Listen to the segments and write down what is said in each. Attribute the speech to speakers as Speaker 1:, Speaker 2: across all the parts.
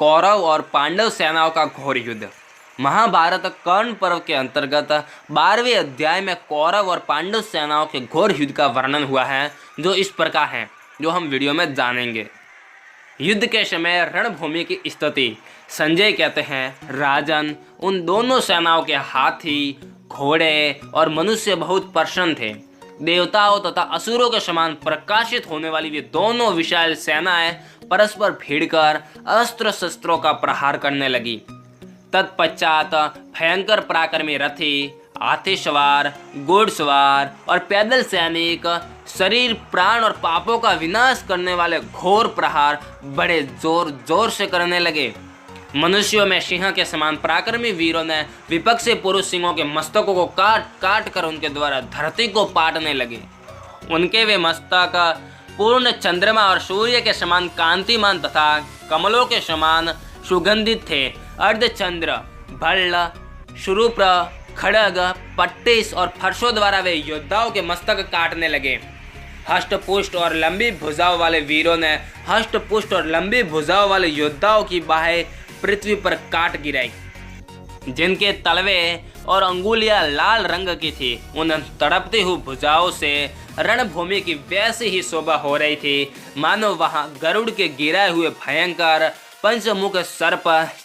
Speaker 1: कौरव और पांडव सेनाओं का घोर युद्ध। महाभारत कर्ण पर्व के अंतर्गत 12वें अध्याय में कौरव और पांडव सेनाओं के घोर युद्ध का वर्णन हुआ है, जो इस प्रकार है, जो हम वीडियो में जानेंगे। युद्ध के समय रणभूमि की स्थिति। संजय कहते हैं, राजन, उन दोनों सेनाओं के हाथी, घोड़े और मनुष्य बहुत प्रसन्न थे। देवताओं तथा असुरों के समान प्रकाशित होने वाली वे दोनों विशाल सेनाएं परस्पर भिड़कर अस्त्र शस्त्रों का प्रहार करने लगी। तत्पश्चात भयंकर पराक्रमी रथी, हाथी सवार, घुड़सवार और पैदल सैनिक शरीर, प्राण और पापों का विनाश करने वाले घोर प्रहार बड़े जोर जोर से करने लगे। मनुष्यों में सिंह के समान पराक्रमी वीरों ने विपक्षी पुरुष सिंहों के मस्तकों को काट काट कर उनके द्वारा धरती को पाटने लगे। उनके वे मस्तक पूर्ण चंद्रमा और सूर्य के समान कांतिमान तथा कमलों के समान सुगंधित थे। अर्धचंद्र, भल्ल, शुरूप्र, खड़ग, पट्टिस और फरसों द्वारा वे योद्धाओं के मस्तक काटने लगे। हष्टपुष्ट और लंबी भुजाओं वाले वीरों ने हष्टपुष्ट और लंबी भुजाओं वाले योद्धाओं की बाहें पृथ्वी पर काट गिराई, जिनके तलवे और अंगुलियां लाल रंग की थी। उन तड़पती हुई भुजाओं से रणभूमि की वैसी ही शोभा हो रही थी, मानो वहां गरुड़ के गिराए हुए भयंकर पंचमुख सर्प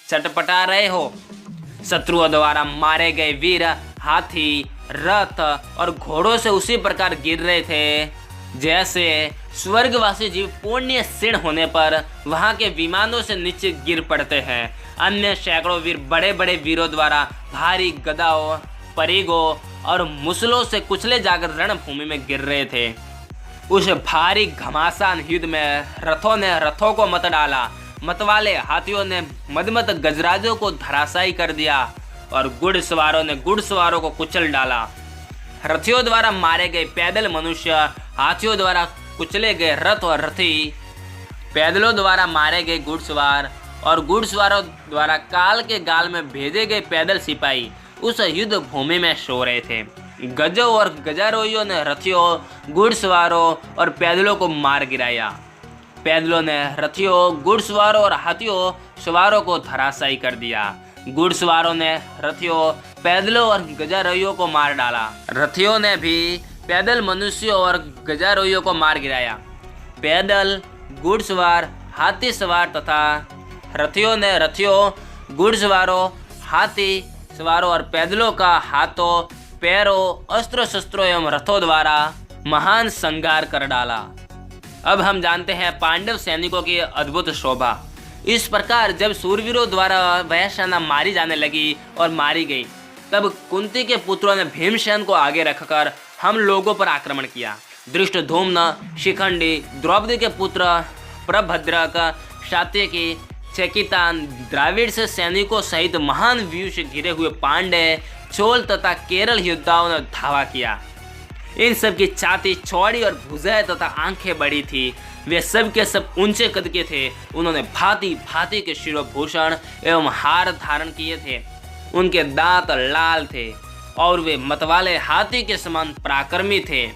Speaker 1: चटपटा रहे हो। शत्रुओं द्वारा मारे गए वीर हाथी, रथ और घोड़ों से उसी प्रकार गिर रहे थे जैसे स्वर्गवासी जीव पुण्य क्षीण होने पर वहां के विमानों से नीचे गिर पड़ते हैं। अन्य सैकड़ों वीर बड़े बड़े वीरों द्वारा भारी गदाओं, परिगों और मुसलों से कुचले जाकर रणभूमि में गिर रहे थे। उस भारी घमासान युद्ध में रथों ने रथों को मत डाला, मतवाले हाथियों ने मदमत गजराजों को धराशायी कर दिया और घुड़सवारों ने घुड़सवारों को कुचल डाला। रथियों द्वारा मारे गए पैदल मनुष्य, हाथियों द्वारा कुचले गए रथ और रथी, पैदलों द्वारा मारे गए घुड़सवार और घुड़सवारों द्वारा काल के गाल में भेजे गए पैदल सिपाही उस युद्ध भूमि में सो रहे थे। गजों और गजारोहियों ने रथियों, घुड़सवारों और पैदलों को मार गिराया। पैदलों ने रथियों, घुड़सवारों और हाथियों सवारों को धराशायी कर दिया। घुड़सवारों ने रथियों, पैदलों और गजारोहियों को मार डाला। रथियों ने भी पैदल मनुष्यों और गजारोहियों को मार गिराया। पैदल, घुड़सवार, हाथी सवार तथा रथियों ने रथियों, घुड़सवारों, हाथी सवारों और पैदलों का हाथों, पैरों, अस्त्र शस्त्रों एवं रथों द्वारा महान संहार कर डाला। अब हम जानते हैं पांडव सैनिकों की अद्भुत शोभा। इस प्रकार जब सूरवीरों द्वारा वह सेना मारी जाने लगी और मारी गई, तब कुंती के पुत्रों ने भीमसेन को आगे रखकर हम लोगों पर आक्रमण किया। धृष्टद्युम्न, शिखंडी, द्रौपदी के पुत्र प्रभद्रक, सात्यकी, चेकितान, द्राविड़ से सैनिकों सहित महान व्यू से घिरे हुए पांडे, चोल तथा केरल योद्धाओं ने धावा किया। इन सब की छाती चौड़ी और भुजाएं तथा आंखें बड़ी थी। वे सब के सब ऊंचे कद के थे। उन्होंने भांति भांति के शिरोभूषण एवं हार धारण किए थे। उनके दांत लाल थे और वे मतवाले हाथी के समान पराक्रमी थे।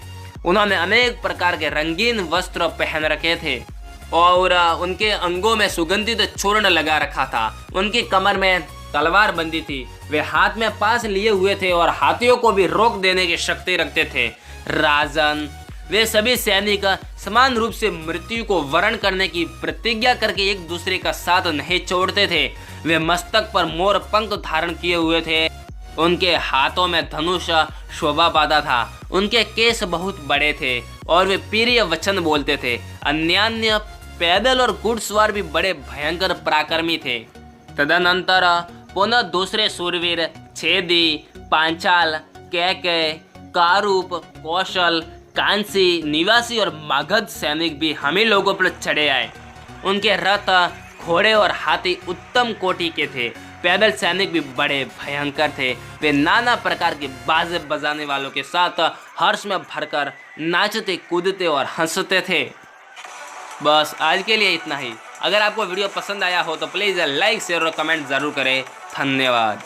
Speaker 1: उन्होंने अनेक प्रकार के रंगीन वस्त्र पहन रखे थे और उनके अंगों में सुगंधित चूर्ण लगा रखा था। उनकी कमर में तलवार बंदी थी। वे हाथ में पास लिए हुए थे और हाथियों को भी रोक देने की शक्ति रखते थे। राजन, वे सभी सैनिक समान रूप से मृत्यु को वरण करने की प्रतिज्ञा करके एक दूसरे का साथ नहीं छोड़ते थे। वे मस्तक पर मोर पंख धारण किए हुए थे। उनके हाथों में धनुष शोभा पाता था। उनके केस बहुत बड़े थे और वे प्रिय वचन बोलते थे। अन्यान्य पैदल और घुड़सवार भी बड़े भयंकर पराक्रमी थे। तदनंतर पुनः दूसरे सूरवीर छेदी, पांचाल, कैकेय, कारूप, कौशल, कांसी, निवासी और मगध सैनिक भी हमी लोगों पर चढ़े आए। उनके रथ, घोड़े और हाथी उत्तम कोटि के थे। पैदल सैनिक भी बड़े भयंकर थे। वे नाना प्रकार के बाजे बजाने वालों के साथ हर्ष में भरकर नाचते, कूदते और हंसते थे। बस आज के लिए इतना ही। अगर आपको वीडियो पसंद आया हो तो प्लीज़ लाइक, शेयर और कमेंट ज़रूर करें। धन्यवाद।